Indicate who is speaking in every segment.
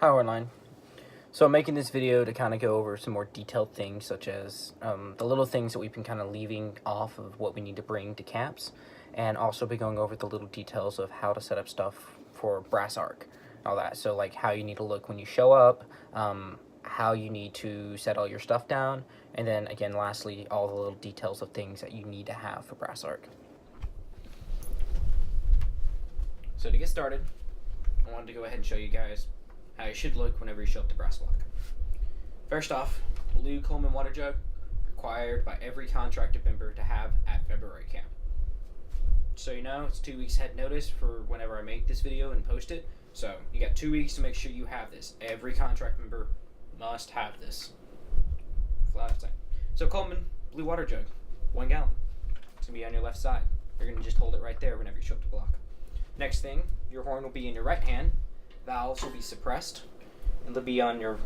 Speaker 1: Hi Online. So I'm making this video to kind of go over some more detailed things, such as the little things that we've been kind of leaving off of what we need to bring to camps, and also be going over the little details of how to set up stuff for brass arc, all that. So like how you need to look when you show up, how you need to set all your stuff down, and then again lastly all the little details of things that you need to have for brass arc. So to get started, I wanted to go ahead and show you guys how you should look whenever you show up to brass block. First off, blue Coleman water jug, required by every contracted member to have at February camp. So you know, it's 2 weeks head notice for whenever I make this video and post it. So you got 2 weeks to make sure you have this. Every contract member must have this. Flat out saying. So Coleman blue water jug, 1 gallon. It's gonna be on your left side. You're gonna just hold it right there whenever you show up to block. Next thing, your horn will be in your right hand. Valves will be suppressed, and they'll be on your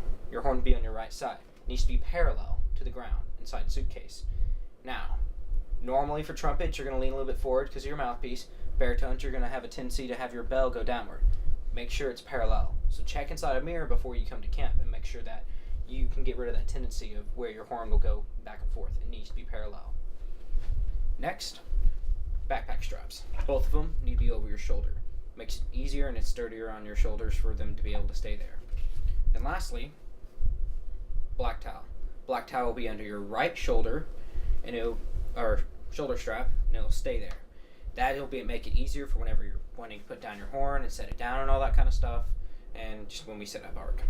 Speaker 1: horn will be on your right side. It needs to be parallel to the ground inside suitcase. Now, normally for trumpets, you're going to lean a little bit forward because of your mouthpiece. Baritones, you're going to have a tendency to have your bell go downward. Make sure it's parallel. So check inside a mirror before you come to camp and make sure that you can get rid of that tendency of where your horn will go back and forth. It needs to be parallel. Next, backpack straps. Both of them need to be over your shoulder. Makes it easier and it's sturdier on your shoulders for them to be able to stay there. And lastly, black towel. Black towel will be under your right shoulder, and or shoulder strap, and it'll stay there. That'll make it easier for whenever you're wanting to put down your horn and set it down and all that kind of stuff, and just when we set up arc.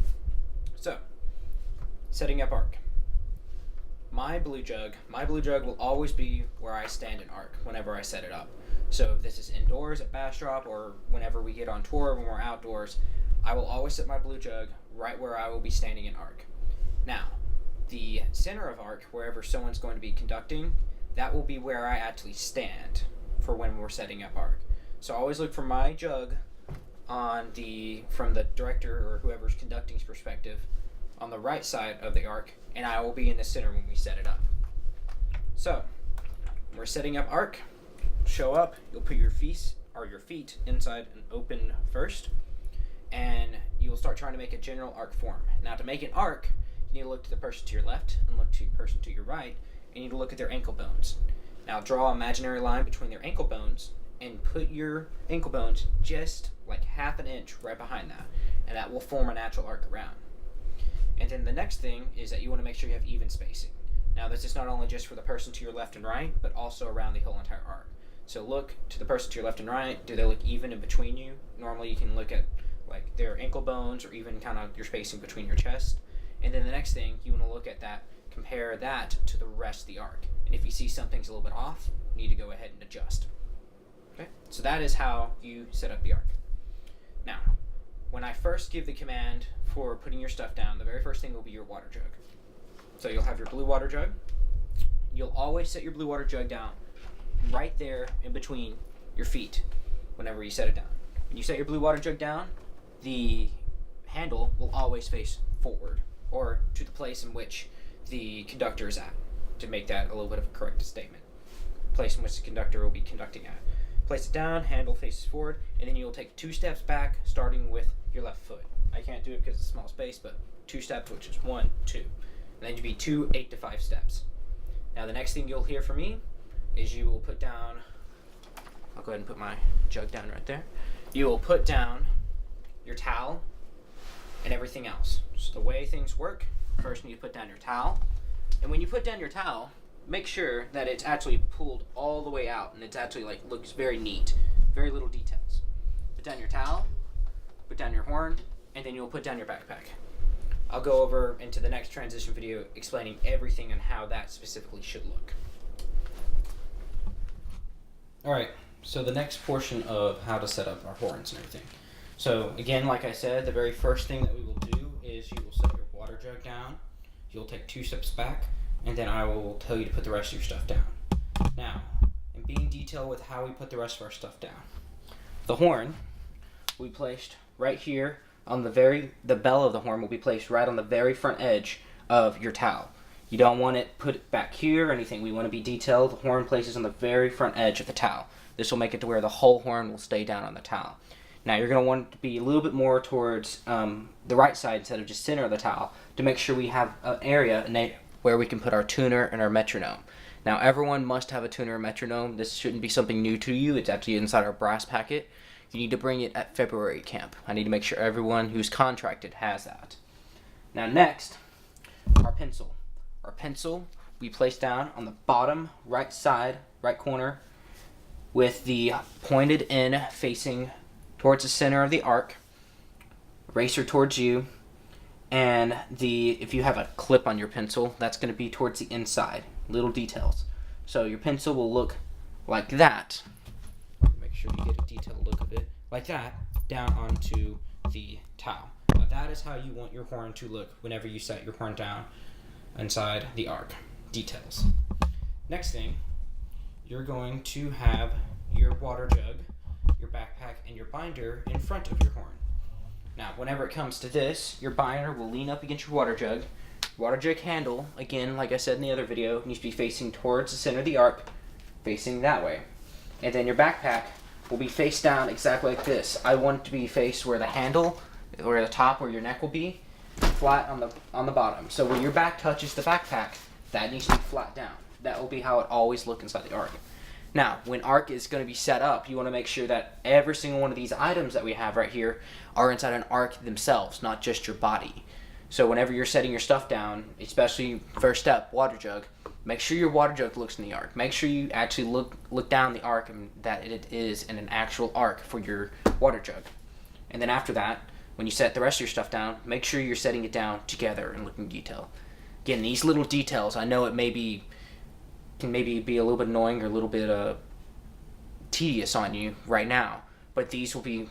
Speaker 1: So, setting up arc. My blue jug will always be where I stand in arc whenever I set it up. So if this is indoors at Bass Drop or whenever we get on tour when we're outdoors, I will always set my blue jug right where I will be standing in arc. Now, the center of arc, wherever someone's going to be conducting, that will be where I actually stand for when we're setting up arc. So always look for my jug from the director or whoever's conducting's perspective on the right side of the arc, and I will be in the center when we set it up. So, we're setting up arc. Show up, you'll put your feet inside and open first, and you will start trying to make a general arc form. Now to make an arc, you need to look to the person to your left and look to the person to your right, and you need to look at their ankle bones. Now draw an imaginary line between their ankle bones and put your ankle bones just like half an inch right behind that, and that will form a natural arc around. And then the next thing is that you want to make sure you have even spacing. Now this is not only just for the person to your left and right, but also around the whole entire arc. So look to the person to your left and right. Do they look even in between you? Normally you can look at like their ankle bones or even kind of your spacing between your chest. And then the next thing, you want to look at that, compare that to the rest of the arc. And if you see something's a little bit off, you need to go ahead and adjust. Okay? So that is how you set up the arc. Now, when I first give the command for putting your stuff down, the very first thing will be your water jug. So you'll have your blue water jug. You'll always set your blue water jug down right there in between your feet whenever you set it down. When you set your blue water jug down, the handle will always face forward or to the place in which the conductor is at, to make that a little bit of a correct statement. Place in which the conductor will be conducting at. Place it down, handle faces forward, and then you'll take 2 steps back starting with your left foot. I can't do it because it's a small space, but 2 steps, which is 1, 2. And then you'll be 2 8 to 5 steps. Now the next thing you'll hear from me is you will put down, I'll go ahead and put my jug down right there. You will put down your towel and everything else. So the way things work, first you need to put down your towel. And when you put down your towel, make sure that it's actually pulled all the way out and it's actually like looks very neat, very little details. Put down your towel, put down your horn, and then you'll put down your backpack. I'll go over into the next transition video explaining everything and how that specifically should look. Alright, so the next portion of how to set up our horns and everything. So again, like I said, the very first thing that we will do is you will set your water jug down, you'll take 2 steps back, and then I will tell you to put the rest of your stuff down. Now, in being detailed with how we put the rest of our stuff down. The horn will be placed right here on the bell of the horn will be placed right on the very front edge of your towel. You don't want it put back here or anything. We want to be detailed. The horn places on the very front edge of the towel. This will make it to where the whole horn will stay down on the towel. Now you're going to want it to be a little bit more towards the right side instead of just center of the towel to make sure we have an area where we can put our tuner and our metronome. Now everyone must have a tuner and metronome. This shouldn't be something new to you. It's actually inside our brass packet. You need to bring it at February camp. I need to make sure everyone who's contracted has that. Now next, our pencil. Our pencil we place down on the bottom right side, right corner, with the pointed end facing towards the center of the arc, eraser towards you, and if you have a clip on your pencil, that's going to be towards the inside, little details. So your pencil will look like that. Make sure you get a detailed look of it, like that, down onto the towel. Now that is how you want your horn to look whenever you set your horn down inside the arc. Details. Next thing, you're going to have your water jug, your backpack, and your binder in front of your horn. Now, whenever it comes to this, your binder will lean up against your water jug. Water jug handle, again, like I said in the other video, needs to be facing towards the center of the arc, facing that way. And then your backpack will be face down exactly like this. I want it to be faced where the handle, where the top, where your neck will be, flat on the bottom. So where your back touches the backpack, that needs to be flat down. That will be how it always looks inside the arc. Now, when arc is going to be set up, you want to make sure that every single one of these items that we have right here are inside an arc themselves, not just your body. So whenever you're setting your stuff down, especially first step, water jug, make sure your water jug looks in the arc. Make sure you actually look down the arc and that it is in an actual arc for your water jug. And then after that, when you set the rest of your stuff down, make sure you're setting it down together and looking detail. Again, these little details, I know it can maybe be a little bit annoying or a little bit tedious on you right now, but these will be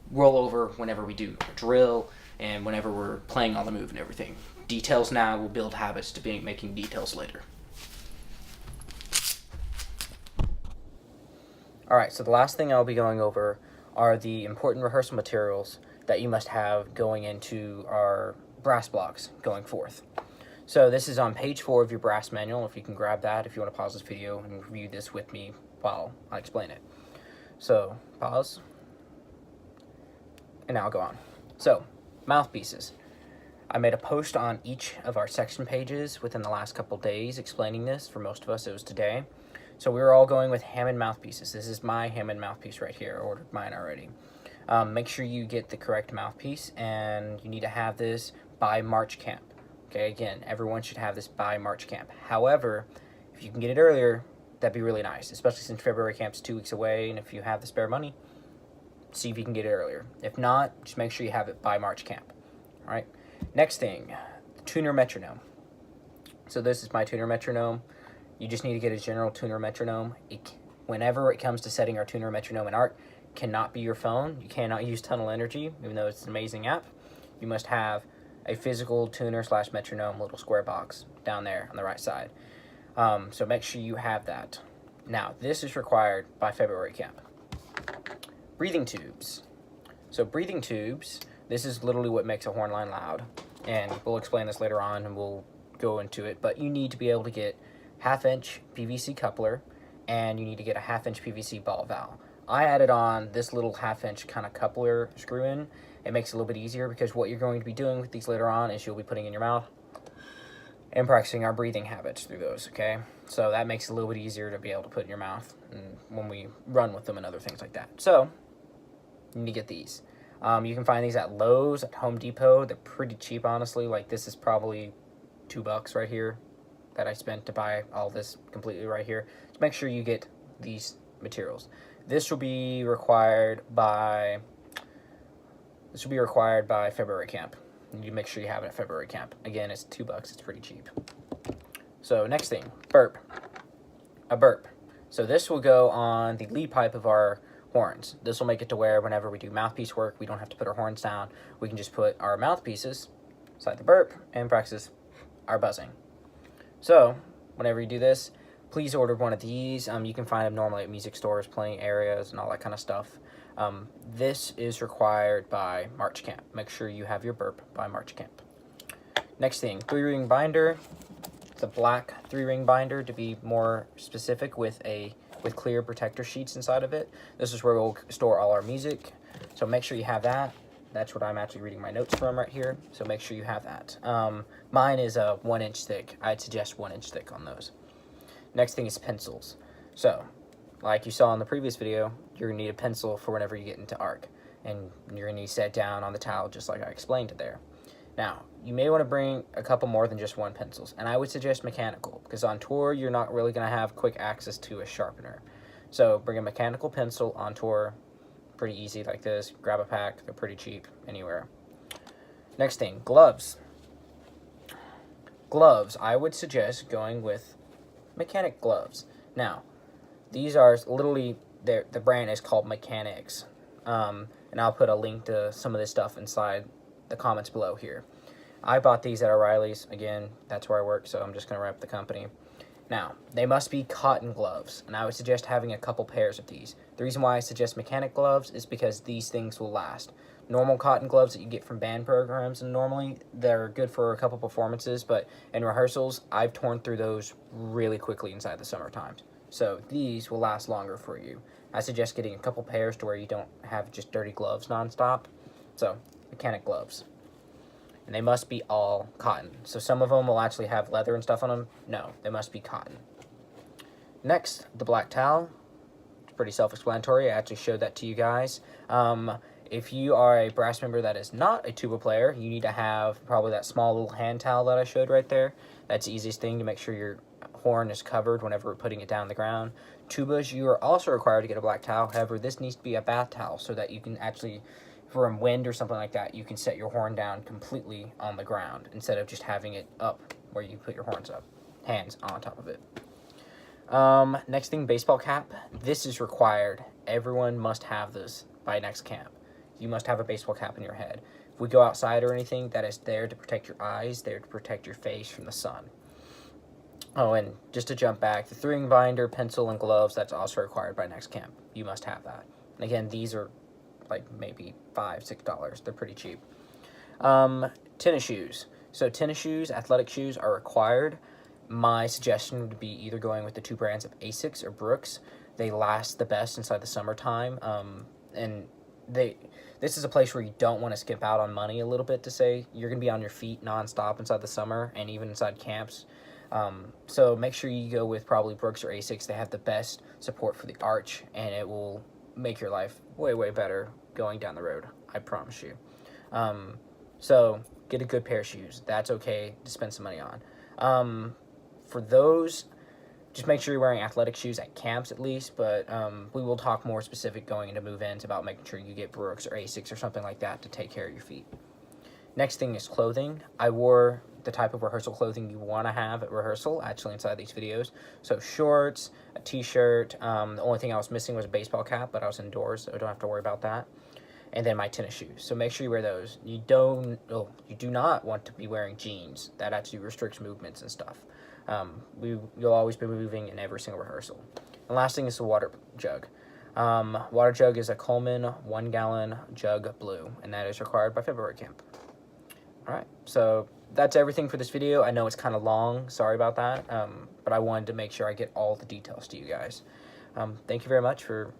Speaker 1: roll over whenever we do a drill and whenever we're playing on the move and everything. Details now will build habits to making details later. Alright, so the last thing I'll be going over are the important rehearsal materials that you must have going into our brass blocks going forth. So this is on page 4 of your brass manual, if you can grab that if you want to pause this video and review this with me while I explain it. So, pause. And now I'll go on. So, mouthpieces. I made a post on each of our section pages within the last couple days explaining this. For most of us, it was today. So we were all going with Hammond mouthpieces. This is my Hammond mouthpiece right here. I ordered mine already. Make sure you get the correct mouthpiece, and you need to have this by March camp. Okay, again, everyone should have this by March camp. However, if you can get it earlier, that'd be really nice, especially since February camp's 2 weeks away, and if you have the spare money, see if you can get it earlier. If not, just make sure you have it by March camp. All right. Next thing, the tuner metronome. So this is my tuner metronome. You just need to get a general tuner metronome. Whenever it comes to setting our tuner metronome in arc, cannot be your phone. You cannot use Tunnel Energy, even though it's an amazing app. You must have a physical tuner / metronome little square box down there on the right side. So make sure you have that. Now, this is required by February camp. Breathing tubes. So breathing tubes, this is literally what makes a horn line loud. And we'll explain this later on and we'll go into it. But you need to be able to get 1/2-inch PVC coupler, and you need to get a 1/2-inch PVC ball valve. I added on this little 1/2-inch kind of coupler screw in. It makes it a little bit easier because what you're going to be doing with these later on is you'll be putting in your mouth and practicing our breathing habits through those, okay? So that makes it a little bit easier to be able to put in your mouth and when we run with them and other things like that. So you need to get these. You can find these at Lowe's, at Home Depot. They're pretty cheap, honestly. Like, this is probably $2 right here that I spent to buy all this completely right here. So make sure you get these materials. This will be required by February camp. You need to make sure you have it at February camp. Again, it's $2. It's pretty cheap. So next thing, burp. A burp. So this will go on the lead pipe of our horns. This will make it to where whenever we do mouthpiece work, we don't have to put our horns down. We can just put our mouthpieces inside the burp and practice our buzzing. So whenever you do this, please order one of these. You can find them normally at music stores, playing areas, and all that kind of stuff. This is required by March camp. Make sure you have your burp by March camp. Next thing, 3-ring binder. The black 3-ring binder, to be more specific, with clear protector sheets inside of it. This is where we'll store all our music, So make sure you have that. That's what I'm actually reading my notes from right here. So make sure you have that. Mine is a 1 inch thick. I'd suggest 1 inch thick on those. Next thing is pencils. So, like you saw in the previous video, you're going to need a pencil for whenever you get into arc. And you're going to need to set down on the towel just like I explained it there. Now, you may want to bring a couple more than just one pencils. And I would suggest mechanical, because on tour, you're not really going to have quick access to a sharpener. So, bring a mechanical pencil on tour. Pretty easy like this. Grab a pack. They're pretty cheap anywhere. Next thing, gloves. Gloves, I would suggest going with mechanic gloves. Now, these are literally, the brand is called Mechanics. And I'll put a link to some of this stuff inside the comments below here. I bought these at O'Reilly's. Again, that's where I work, so I'm just going to rep the company. Now, they must be cotton gloves, and I would suggest having a couple pairs of these. The reason why I suggest mechanic gloves is because these things will last. Normal cotton gloves that you get from band programs, and normally they're good for a couple performances, but in rehearsals, I've torn through those really quickly inside the summer times. So these will last longer for you. I suggest getting a couple pairs to where you don't have just dirty gloves nonstop. So, mechanic gloves. And they must be all cotton. So some of them will actually have leather and stuff on them. No, they must be cotton. Next, the black towel. It's pretty self-explanatory. I actually showed that to you guys. If you are a brass member that is not a tuba player, you need to have probably that small little hand towel that I showed right there. That's the easiest thing to make sure your horn is covered whenever we're putting it down the ground. Tubas, you are also required to get a black towel. However, this needs to be a bath towel so that you can actually, from wind or something like that, you can set your horn down completely on the ground instead of just having it up where you put your hands on top of it. Next thing, baseball cap. This is required. Everyone must have this by next camp. You must have a baseball cap in your head. If we go outside or anything, that is there to protect your eyes, there to protect your face from the sun. Oh, and just to jump back, the 3-ring binder, pencil, and gloves, that's also required by next camp. You must have that. And again, these are like maybe $5, $6. They're pretty cheap. Tennis shoes. So tennis shoes, athletic shoes are required. My suggestion would be either going with the 2 brands of Asics or Brooks. They last the best inside the summertime. And this is a place where you don't want to skip out on money a little bit to say. You're going to be on your feet nonstop inside the summer and even inside camps. So make sure you go with probably Brooks or Asics. They have the best support for the arch, and it will make your life way, way better going down the road. I promise you. So get a good pair of shoes. That's okay to spend some money on. For those, just make sure you're wearing athletic shoes at camps at least, but we will talk more specific going into move-ins about making sure you get Brooks or Asics or something like that to take care of your feet. Next thing is clothing. I wore the type of rehearsal clothing you want to have at rehearsal, actually inside these videos. So shorts, a t-shirt. The only thing I was missing was a baseball cap, but I was indoors, so I don't have to worry about that. And then my tennis shoes. So make sure you wear those. You do not want to be wearing jeans. That actually restricts movements and stuff. You'll always be moving in every single rehearsal. And last thing is the water jug. Water jug is a Coleman 1-gallon jug blue, and that is required by February camp. Alright, so that's everything for this video. I know it's kind of long, sorry about that, but I wanted to make sure I get all the details to you guys. Thank you very much for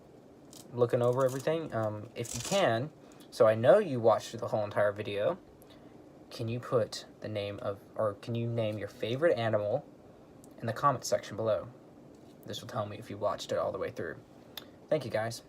Speaker 1: looking over everything. If you can, so I know you watched the whole entire video, can you put the name of, or can you name your favorite animal in the comment section below? This will tell me if you watched it all the way through. Thank you guys.